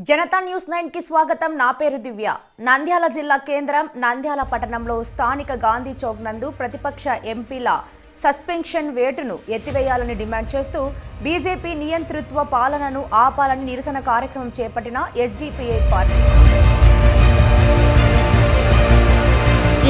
Janata news 9 కి స్వాగతం. నా పేరు దివ్య. నంద్యాల జిల్లా కేంద్రం నంద్యాల పట్టణంలో స్థానిక గాంధీ చౌక్ నందు ప్రతిపక్ష ఎంపీల సస్పెన్షన్ వేటును ఎత్తివేయాలని డిమాండ్ చేస్తూ బీజేపీ నియంతృత్వ పాలనను ఆపాలని నిరసన కార్యక్రమం చేపట్టిన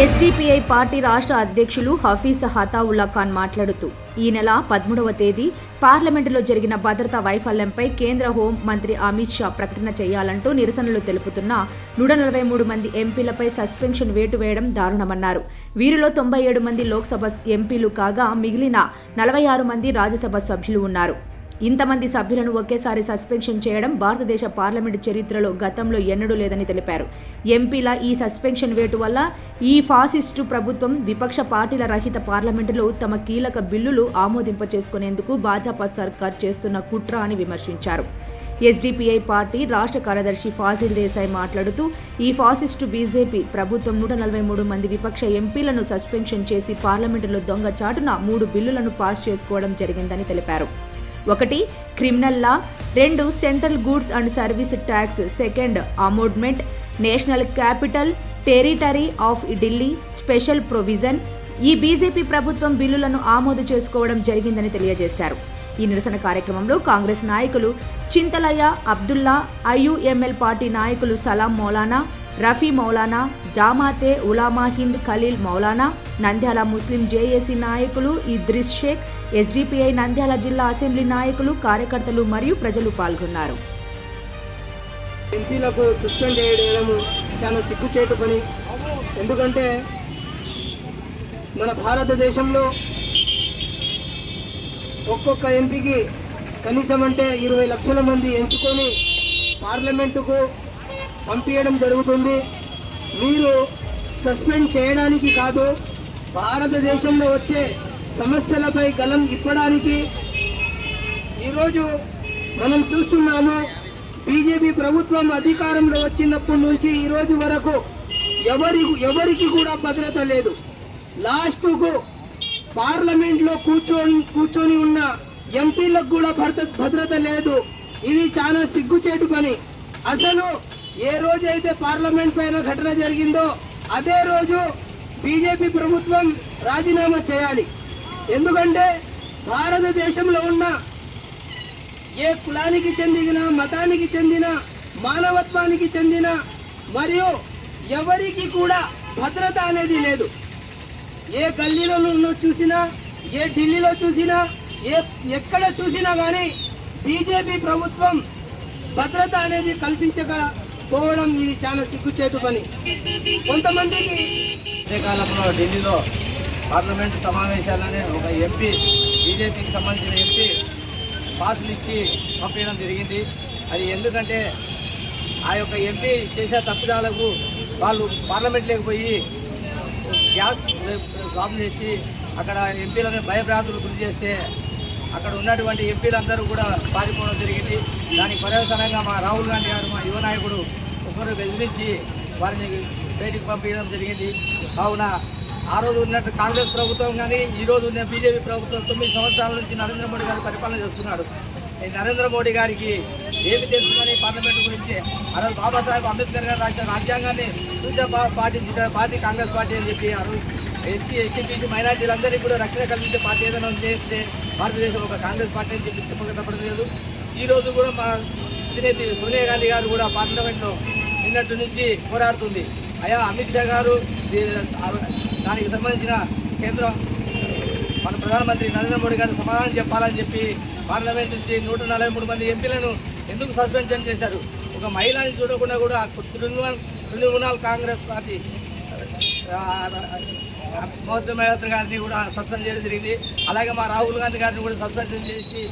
ఎస్డిపిఐ పార్టీ రాష్ట్ర అధ్యక్షులు హఫీజ్ హతావుల్లా ఖాన్ మాట్లాడుతూ ఈ నెల 13వ తేదీ పార్లమెంటులో జరిగిన భద్రతా వైఫల్యంపై కేంద్ర హోం మంత్రి అమిత్ షా ప్రకటన చేయాలంటూ నిరసనలు తెలుపుతున్న 143 మంది ఎంపీలపై సస్పెన్షన్ వేటు వేయడం దారుణమన్నారు. వీరిలో 97 మంది లోక్సభ ఎంపీలు కాగా మిగిలిన 46 మంది రాజ్యసభ సభ్యులు ఉన్నారు. ఇంతమంది సభ్యులను ఒకేసారి సస్పెన్షన్ చేయడం భారతదేశ పార్లమెంటు చరిత్రలో గతంలో ఎన్నడూ లేదని తెలిపారు. ఎంపీల ఈ సస్పెన్షన్ వేటు వల్ల ఈ ఫాసిస్టు ప్రభుత్వం విపక్ష పార్టీల రహిత పార్లమెంటులో తమ కీలక బిల్లులు ఆమోదింపచేసుకునేందుకు భాజపా సర్కార్ చేస్తున్న కుట్ర అని విమర్శించారు. ఎస్డిపిఐ పార్టీ రాష్ట్ర కార్యదర్శి ఫాజిల్ దేశాయ్ మాట్లాడుతూ ఈ ఫాసిస్టు బీజేపీ ప్రభుత్వం 143 మంది విపక్ష ఎంపీలను సస్పెన్షన్ చేసి పార్లమెంటులో దొంగచాటున 3 బిల్లులను పాస్ చేసుకోవడం జరిగిందని తెలిపారు. 1 criminal law, 2 central goods and service tax second amendment, national capital territory of Delhi special provision. ఈ బీజేపీ ప్రభుత్వం బిల్లులను ఆమోదు చేసుకోవడం జరిగిందని తెలియజేశారు. ఈ నిరసన కార్యక్రమంలో కాంగ్రెస్ నాయకులు చింతలయ్య అబ్దుల్లా, ఐయుఎంఎల్ పార్టీ నాయకులు సలాం మౌలానా, రఫీ మౌలానా, జామాతే ఉలామా హింద్ ఖలీల్ మౌలానా, నంద్యాల ముస్లిం జేఏసీ నాయకులు ఇద్రిస్ షేక్, ఎస్డిపిఐ నంద్యాల జిల్లా అసెంబ్లీ నాయకులు, కార్యకర్తలు మరియు ప్రజలు పాల్గొన్నారు. ఎంపీలకు సస్పెండ్ చేయడం చాలా సిగ్గుచేటు పని. ఎందుకంటే మన భారతదేశంలో ఒక్కొక్క ఎంపీకి కనీసం అంటే 20 లక్షల మంది ఎంచుకొని పార్లమెంటుకు పంపించడం జరుగుతుంది. మీరు సస్పెండ్ చేయడానికి కాదు, భారతదేశంలో వచ్చే సమస్యలపై గలం ఇప్పడానికి. ఈరోజు మనం చూస్తున్నాము, బీజేపీ ప్రభుత్వం అధికారంలో వచ్చినప్పటి నుంచి ఈరోజు వరకు ఎవరికి కూడా భద్రత లేదు. లాస్ట్కు పార్లమెంట్లో కూర్చొని ఉన్న ఎంపీలకు కూడా భద్రత లేదు. ఇది చాలా సిగ్గుచేటు పని. అసలు ఏ రోజైతే పార్లమెంట్ పైన ఘటన జరిగిందో అదే రోజు బీజేపీ ప్రభుత్వం రాజీనామా చేయాలి. ఎందుకంటే భారతదేశంలో ఉన్న ఏ కులానికి చెందిన, మతానికి చెందిన, మానవత్వానికి చెందిన మరియు ఎవరికి కూడా భద్రత అనేది లేదు. ఏ గల్లీలో చూసినా, ఏ ఢిల్లీలో చూసినా, ఎక్కడ చూసినా కానీ బీజేపీ ప్రభుత్వం భద్రత అనేది కల్పించకపోవడం ఇది చాలా సిగ్గుచేటు పని. కొంతమందికి కాలంలో ఢిల్లీలో పార్లమెంటు సమావేశాలనే ఒక ఎంపీ, బీజేపీకి సంబంధించిన ఎంపీ పాసులు ఇచ్చి పంపించడం జరిగింది. అది ఎందుకంటే ఆ యొక్క ఎంపీ చేసే తప్పిదాలకు వాళ్ళు పార్లమెంట్లోకి పోయి గ్యాస్ బాంబు చేసి అక్కడ ఎంపీలను భయభ్రాంతులు గురి చేస్తే అక్కడ ఉన్నటువంటి ఎంపీలందరూ కూడా పారిపోవడం జరిగింది. దానికి పర్యవసానంగా మా రాహుల్ గాంధీ గారు, మా యువ నాయకుడు ఒకరు బెదిరించి వారిని బయటికి పంపించడం జరిగింది. కావున ఆ రోజు ఉన్నట్టు కాంగ్రెస్ ప్రభుత్వం కానీ ఈ రోజు ఉన్న బీజేపీ ప్రభుత్వం 9 సంవత్సరాల నుంచి నరేంద్ర మోడీ గారు పరిపాలన చేస్తున్నాడు. ఈ నరేంద్ర మోడీ గారికి ఏమి తెలుస్తుందని పార్లమెంటు గురించి ఆ రోజు బాబాసాహెబ్ అంబేద్కర్ గారు రాసిన రాజ్యాంగాన్ని పార్టీ కాంగ్రెస్ పార్టీ అని చెప్పి ఆ రోజు ఎస్సీ, ఎస్టీ, బీసీ మైనార్టీలందరికీ కూడా రక్షణ కల్పించే పార్టీ ఏదైనా చేస్తే భారతదేశం ఒక కాంగ్రెస్ పార్టీ అని చెప్పి చెప్పక తప్పలేదు. ఈరోజు కూడా మా అధినేత్రి సోనియా గాంధీ గారు కూడా పార్లమెంట్లో నిన్నటి నుంచి పోరాడుతుంది. అయా అమిత్ షా గారు దానికి సంబంధించిన కేంద్రం మన ప్రధానమంత్రి నరేంద్ర మోడీ గారు సమాధానం చెప్పాలని చెప్పి పార్లమెంట్ నుంచి 143 మంది ఎంపీలను ఎందుకు సస్పెన్షన్ చేశారు? ఒక మహిళని చూడకుండా కూడా తృణమూల్ కాంగ్రెస్ పార్టీ మోదీ గారిని కూడా సస్పెండ్ చేయడం జరిగింది. అలాగే మా రాహుల్ గాంధీ గారిని కూడా సస్పెన్షన్ చేసి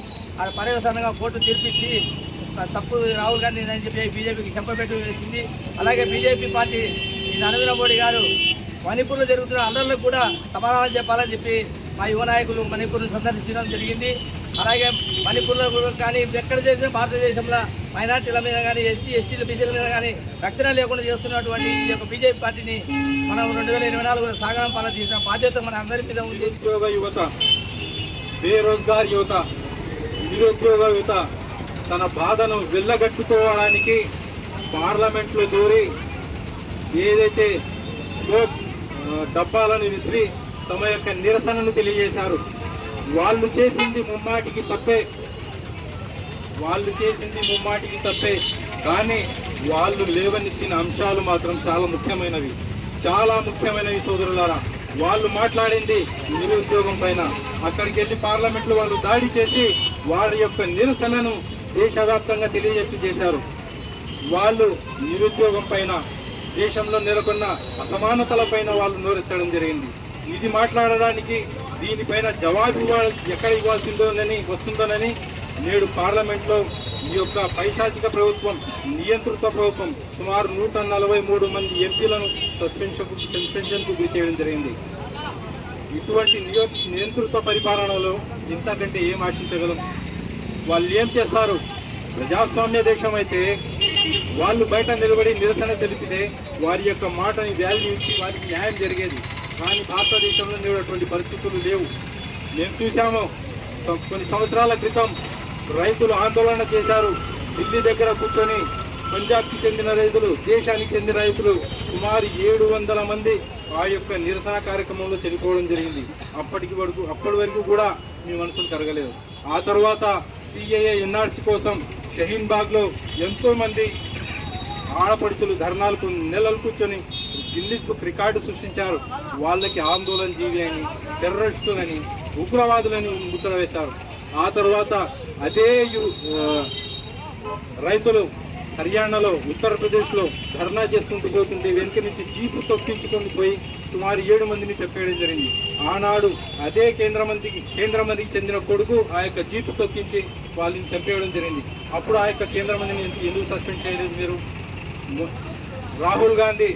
పర్యవసానంగా కోర్టు తీర్పిచ్చి తప్పు రాహుల్ గాంధీ అని చెప్పి బీజేపీకి చెంపపెట్టు వేసింది. అలాగే బీజేపీ పార్టీ ఈ నరేంద్ర మోడీ గారు మణిపూర్లో జరుగుతున్న అందరిలో కూడా సమాధానం చెప్పాలని చెప్పి మా యువ నాయకులు మణిపూర్ను సందర్శించడం జరిగింది. అలాగే మణిపూర్లో కానీ ఎక్కడ చేసిన భారతదేశంలో మైనార్టీల మీద కానీ, ఎస్సీ, ఎస్టీల, బీసీల మీద కానీ రక్షణ లేకుండా చేస్తున్నటువంటి ఈ యొక్క బీజేపీ పార్టీని మనం 2024 సాగడం పాలన బాధ్యత మన అందరి మీద ఉంది. యువత, బేరోజ్గార్ యువత, నిరుద్యోగ యువత తన బాధను వెళ్ళగట్టుకోవడానికి పార్లమెంట్లో దూరి ఏదైతే స్మోక్ డబ్బాలను విసిరి తమ యొక్క నిరసనను తెలియజేశారు. వాళ్ళు చేసింది ముమ్మాటికి తప్పే, కానీ వాళ్ళు లేవనెత్తిన అంశాలు మాత్రం చాలా ముఖ్యమైనవి సోదరులారా. వాళ్ళు మాట్లాడింది నిరుద్యోగం పైన. అక్కడికి వెళ్ళి పార్లమెంట్లో వాళ్ళు దాడి చేసి వారి యొక్క నిరసనను దేశవ్యాప్తంగా చేశారు. వాళ్ళు నిరుద్యోగం పైన, దేశంలో నెలకొన్న అసమానతల పైన వాళ్ళు నోరెత్తడం జరిగింది. ఇది మాట్లాడడానికి దీనిపైన జవాబు ఎక్కడ వస్తుందోనని నేడు పార్లమెంట్లో ఈ యొక్క పైశాచిక ప్రభుత్వం, నియంతృత్వ ప్రభుత్వం సుమారు 143 మంది ఎంపీలను సస్పెన్షన్కు గురి చేయడం జరిగింది. ఇటువంటి నియంతృత్వ పరిపాలనలో ఇంతకంటే ఏం ఆశించగలం? వాళ్ళు ఏం చేస్తారు? ప్రజాస్వామ్య దేశం అయితే వాళ్ళు బయట నిలబడి నిరసన తెలిపితే వారి యొక్క మాటని వాల్యూ ఇచ్చి వారికి న్యాయం జరిగేది. కానీ భారతదేశంలో అటువంటి పరిస్థితులు లేవు. మేము చూసాము, కొన్ని సంవత్సరాల క్రితం రైతులు ఆందోళన చేశారు. ఢిల్లీ దగ్గర కూర్చొని పంజాబ్కి చెందిన రైతులు, దేశానికి చెందిన రైతులు సుమారు 700 మంది ఆ యొక్క నిరసన కార్యక్రమంలో చనిపోవడం జరిగింది. అప్పటి వరకు కూడా మీ మనసులు కరగలేదు. ఆ తర్వాత సిఏఏ ఎన్ఆర్సీ కోసం షహీన్ బాగ్లో ఎంతోమంది ఆడపడుచులు ధర్నాలకు నెలలు కూర్చొని గిన్నిస్ బుక్ రికార్డు సృష్టించారు. వాళ్ళకి ఆందోళన జీవి అని, టెర్రరిస్టులని, ఉగ్రవాదులని ముద్ర వేశారు. ఆ తర్వాత అదే రైతులు హర్యానాలో, ఉత్తరప్రదేశ్లో ధర్నా చేసుకుంటూ పోతుంటే వెనుక నుంచి జీపు తొక్కించుకొని పోయి సుమారు 7 మందిని చంపేయడం జరిగింది. ఆనాడు అదే కేంద్ర మంత్రికి చెందిన కొడుకు ఆ యొక్క జీపు తొక్కించి వాళ్ళని చంపేయడం జరిగింది. అప్పుడు ఆ యొక్క కేంద్ర మంత్రిని ఎందుకు సస్పెండ్ చేయలేదు మీరు? రాహుల్ గాంధీ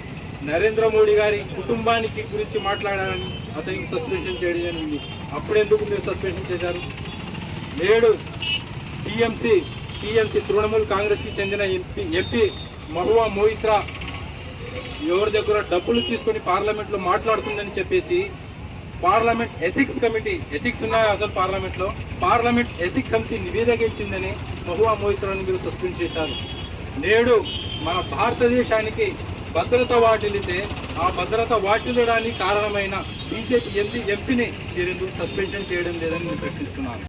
నరేంద్ర మోడీ గారి కుటుంబానికి గురించి మాట్లాడారని అతనికి సస్పెన్షన్ చేయడం జరిగింది. అప్పుడు ఎందుకు మీరు సస్పెన్షన్ చేశారు? నేడు టీఎంసీ తృణమూల్ కాంగ్రెస్కి చెందిన ఎంపీ మహువా మొయిత్రా ఎవరి దగ్గర డబ్బులు తీసుకొని పార్లమెంట్లో మాట్లాడుతుందని చెప్పేసి పార్లమెంట్ ఎథిక్స్ ఉన్నాయా అసలు పార్లమెంట్ ఎథిక్స్ కమిటీ నివేదిక ఇచ్చిందని మహువా మొయిత్రాని మీరు సస్పెండ్ చేశారు. నేడు మన భారతదేశానికి భద్రత వాటిల్లితే ఆ భద్రత వాటిల్లడానికి కారణమైన బీజేపీ ఎంపీని మీరు ఎందుకు సస్పెన్షన్ చేయడం లేదని నేను ప్రశ్నిస్తున్నాను.